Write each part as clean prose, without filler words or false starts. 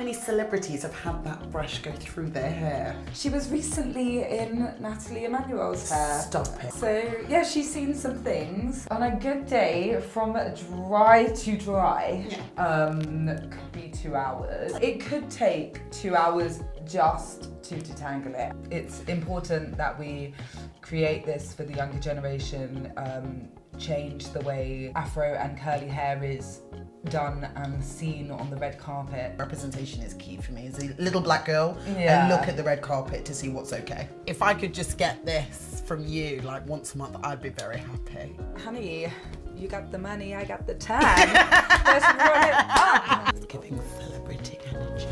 many celebrities have had that brush go through their hair? She was recently in Nathalie Emmanuel's hair. Stop it. So yeah, she's seen some things. On a good day, from dry to dry, could be 2 hours. It could take 2 hours just to detangle it. It's important that we create this for the younger generation, change the way Afro and curly hair is done and seen on the red carpet. Representation is key for me as a little black girl and look at the red carpet to see what's okay. If I could just get this from you like once a month, I'd be very happy. Honey, you got the money, I got the time. Let's run it up. It's giving celebrity energy.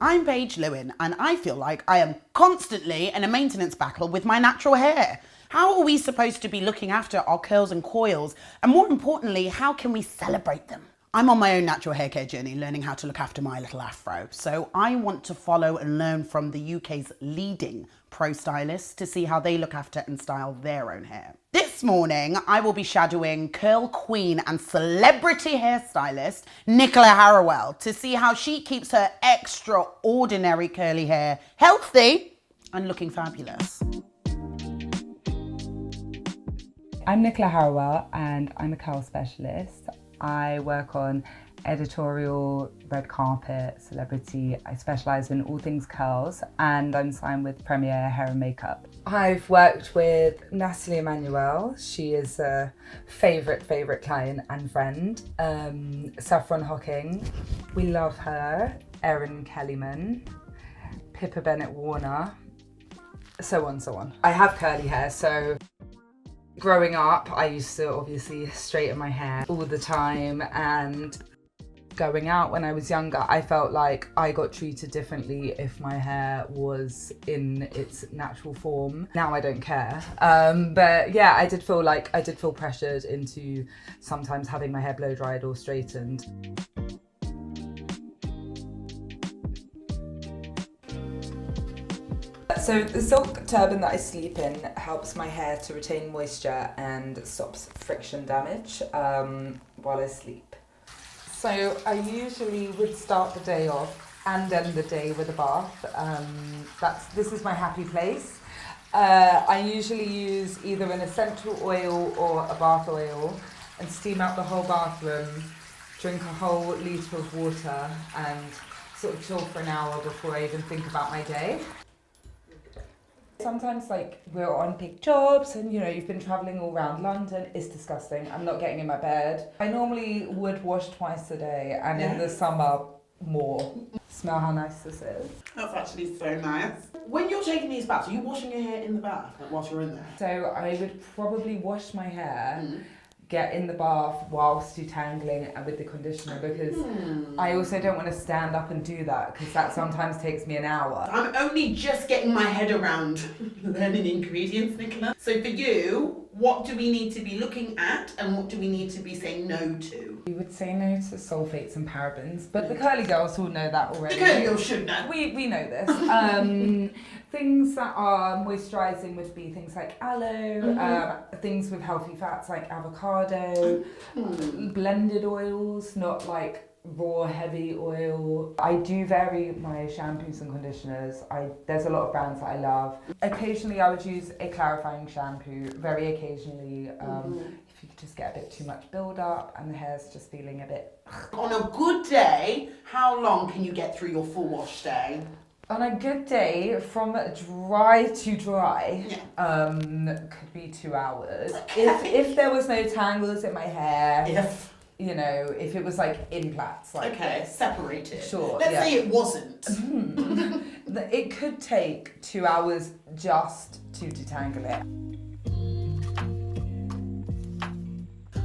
I'm Paige Lewin and I feel like I am constantly in a maintenance battle with my natural hair. How are we supposed to be looking after our curls and coils? And more importantly, how can we celebrate them? I'm on my own natural hair care journey, learning how to look after my little afro. So I want to follow and learn from the UK's leading pro stylists to see how they look after and style their own hair. This morning, I will be shadowing curl queen and celebrity hairstylist Nicola Harrowell to see how she keeps her extraordinary curly hair healthy and looking fabulous. I'm Nicola Harrowell and I'm a curl specialist. I work on editorial, red carpet, celebrity. I specialise in all things curls and I'm signed with Premier Hair and Makeup. I've worked with Nathalie Emmanuel. She is a favourite client and friend. Saffron Hocking, we love her. Erin Kellyman, Pippa Bennett-Warner, so on. I have curly hair, so growing up, I used to obviously straighten my hair all the time, and going out when I was younger, I felt like I got treated differently if my hair was in its natural form. Now I don't care. But yeah, I did feel pressured into sometimes having my hair blow dried or straightened. So the silk turban that I sleep in helps my hair to retain moisture and stops friction damage while I sleep. So I usually would start the day off and end the day with a bath. This is my happy place. I usually use either an essential oil or a bath oil and steam out the whole bathroom, drink a whole litre of water and sort of chill for an hour before I even think about my day. Sometimes like we're on big jobs and you've been travelling all around London, it's disgusting. I'm not getting in my bed. I normally would wash twice a day and in the summer more. Smell how nice this is. That's actually so nice. When you're taking these baths, are you washing your hair in the bath whilst you're in there? So I would probably wash my hair, get in the bath whilst detangling and with the conditioner, because I also don't want to stand up and do that because that sometimes takes me an hour. I'm only just getting my head around learning ingredients, Nicola. So for you, what do we need to be looking at and what do we need to be saying no to? We would say no to sulfates and parabens, but the curly girls all know that already. The curly girls should know. We know this. Things that are moisturising would be things like aloe, things with healthy fats like avocado, blended oils, not like raw heavy oil. I do vary my shampoos and conditioners. There's a lot of brands that I love. Occasionally I would use a clarifying shampoo, very occasionally if you could just get a bit too much build up and the hair's just feeling a bit... On a good day, how long can you get through your full wash day? On a good day, from dry to dry, could be 2 hours. Okay. If there was no tangles in my hair, If it was like in plaits like this. Separated. Sure. Let's say it wasn't. It could take 2 hours just to detangle it.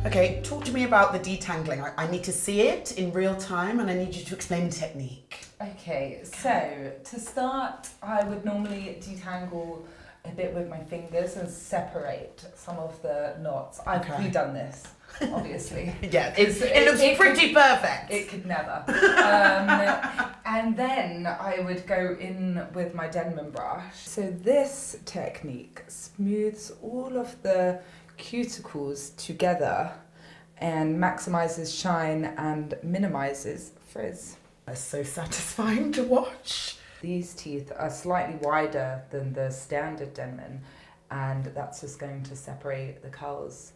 Okay, talk to me about the detangling. I need to see it in real time and I need you to explain the technique. Okay, so to start, I would normally detangle a bit with my fingers and separate some of the knots. I've redone this, obviously. Yeah, it looks pretty perfect. It could never. And then I would go in with my Denman brush. So this technique smooths all of the cuticles together and maximizes shine and minimizes frizz. That's so satisfying to watch. These teeth are slightly wider than the standard Denman, and that's just going to separate the curls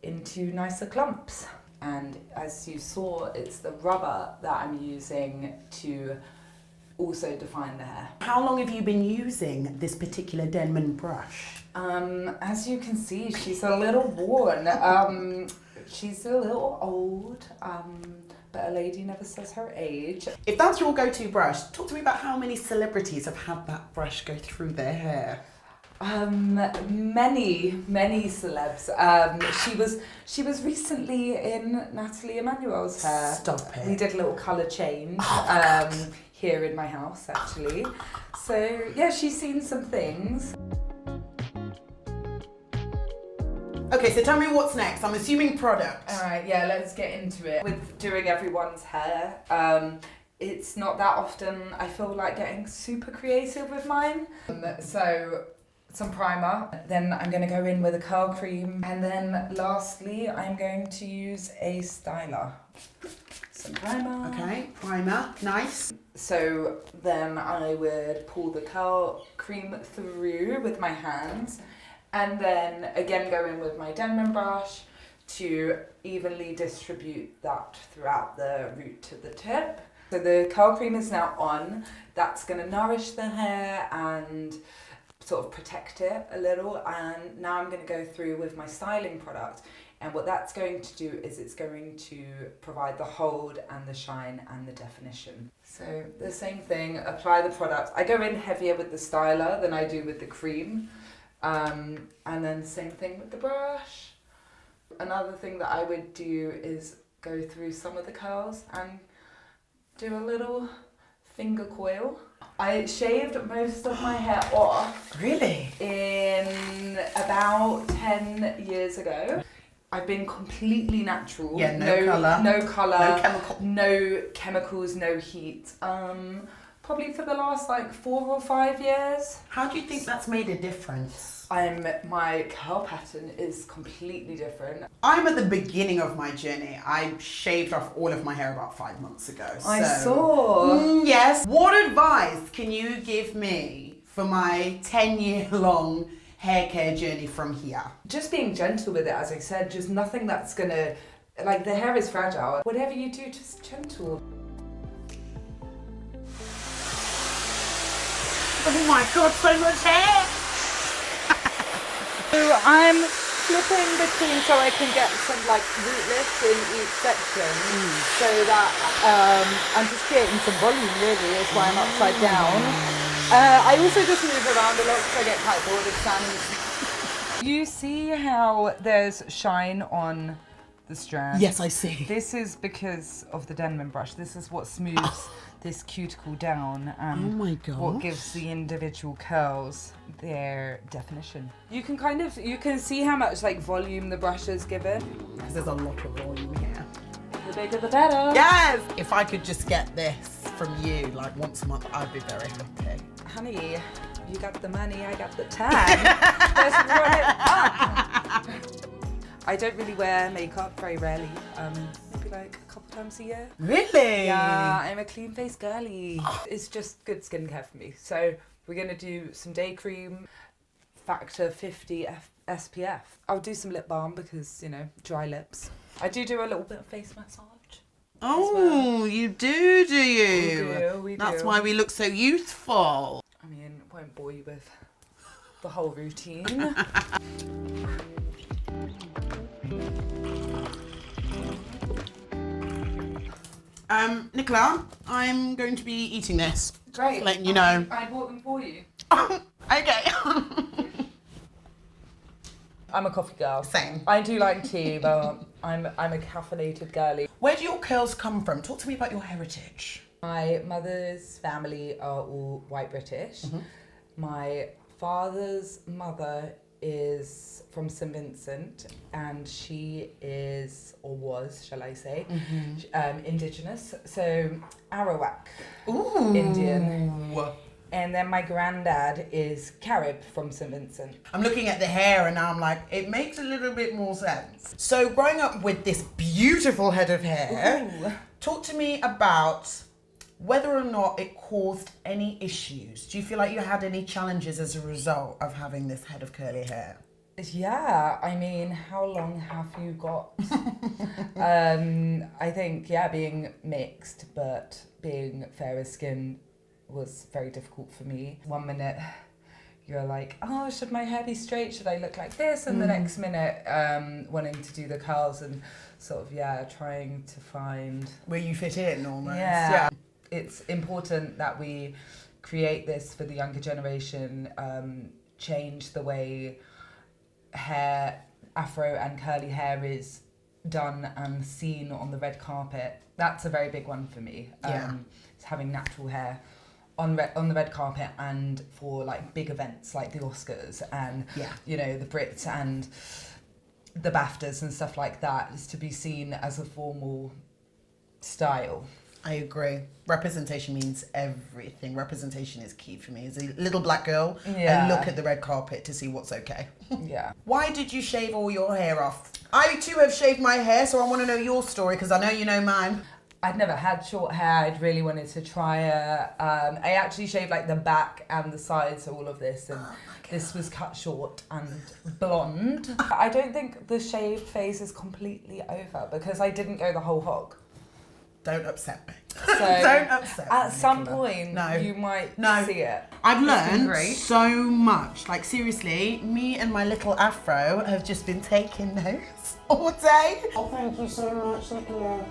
into nicer clumps. And as you saw, it's the rubber that I'm using to also define the hair. How long have you been using this particular Denman brush? As you can see, she's a little worn. She's a little old, but a lady never says her age. If that's your go-to brush, talk to me about how many celebrities have had that brush go through their hair. Many celebs. She was recently in Nathalie Emmanuel's hair. Stop it. We did a little colour change here in my house, actually. So yeah, she's seen some things. Okay, so tell me what's next. I'm assuming product. All right, yeah, let's get into it. With doing everyone's hair, it's not that often I feel like getting super creative with mine. So some primer, then I'm going to go in with a curl cream, and then lastly I'm going to use a styler. Some primer. Okay, primer, nice. So then I would pull the curl cream through with my hands, and then again go in with my Denman brush to evenly distribute that throughout the root to the tip. So the curl cream is now on. That's going to nourish the hair and sort of protect it a little, and now I'm going to go through with my styling product, and what that's going to do is it's going to provide the hold and the shine and the definition. So the same thing, apply the product. I go in heavier with the styler than I do with the cream, and then same thing with the brush. Another thing that I would do is go through some of the curls and do a little finger coil. I shaved most of my hair off. Really? In about 10 years ago. I've been completely natural. Yeah, no colour. No colour. No chemical. No chemicals, no heat. Probably for the last like 4 or 5 years. How do you think that's made a difference? My curl pattern is completely different. I'm at the beginning of my journey. I shaved off all of my hair about 5 months ago. I saw. Yes. What advice can you give me for my 10-year-long hair care journey from here? Just being gentle with it, as I said, just nothing that's gonna, like, the hair is fragile. Whatever you do, just gentle. Oh my God, so much hair! So I'm flipping between so I can get some like root lifts in each section, so that I'm just creating some volume really, is why I'm upside down. I also just move around a lot because I get quite bored of sand. You see how there's shine on the strand? Yes, I see. This is because of the Denman brush. This is what smooths this cuticle down and what gives the individual curls their definition. You can see how much like volume the brush is given. Because there's a lot of volume here. The bigger the better. Yes! If I could just get this from you like once a month, I'd be very happy. Honey, you got the money, I got the time. Let's run it up. I don't really wear makeup very rarely. Maybe like a couple times a year. Really? Yeah, I'm a clean face girly. It's just good skincare for me. So we're gonna do some day cream, factor 50 SPF. I'll do some lip balm because, you know, dry lips. I do a little bit of face massage. Oh, you do you? We do. That's why we look so youthful. I mean, won't bore you with the whole routine. Nicola, I'm going to be eating this. Great. Letting you know. I bought them for you. Okay. I'm a coffee girl. Same. I do like tea, but I'm a caffeinated girly. Where do your curls come from? Talk to me about your heritage. My mother's family are all white British. Mm-hmm. My father's mother is from St. Vincent, and she is, or was, shall I say, Indigenous. So Arawak, Ooh. Indian. And then my granddad is Carib from St. Vincent. I'm looking at the hair and now I'm like, it makes a little bit more sense. So growing up with this beautiful head of hair, Ooh. talk to me about whether or not it caused any issues. Do you feel like you had any challenges as a result of having this head of curly hair? Yeah, I mean, how long have you got? I think, yeah, being mixed, but being fairer skin was very difficult for me. One minute you're like, oh, should my hair be straight? Should I look like this? And the next minute wanting to do the curls and sort of, yeah, trying to find... Where you fit in almost. Yeah. It's important that we create this for the younger generation, change the way hair, afro and curly hair is done and seen on the red carpet. That's a very big one for me. It's having natural hair on the red carpet and for like big events like the Oscars and you know, the Brits and the BAFTAs and stuff like that, is to be seen as a formal style. I agree. Representation means everything. Representation is key for me. As a little black girl, I look at the red carpet to see what's okay. Yeah. Why did you shave all your hair off? I too have shaved my hair, so I want to know your story because I know you know mine. I'd never had short hair. I'd really wanted to try it. I actually shaved like the back and the sides, all of this, and this was cut short and blonde. I don't think the shaved phase is completely over because I didn't go the whole hog. Don't upset me. So Don't upset me. At some Nicola. point, you might see it. I've learned so much. Like seriously, me and my little afro have just been taking notes all day. Oh, thank you so much, Nicola.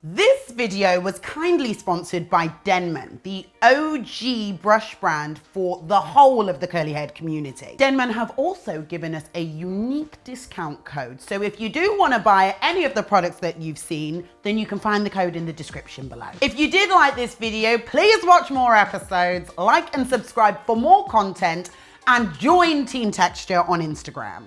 This video was kindly sponsored by Denman, the OG brush brand for the whole of the curly haired community. Denman have also given us a unique discount code. So if you do want to buy any of the products that you've seen, then you can find the code in the description below. If you did like this video, please watch more episodes, like and subscribe for more content, and join Team Texture on Instagram.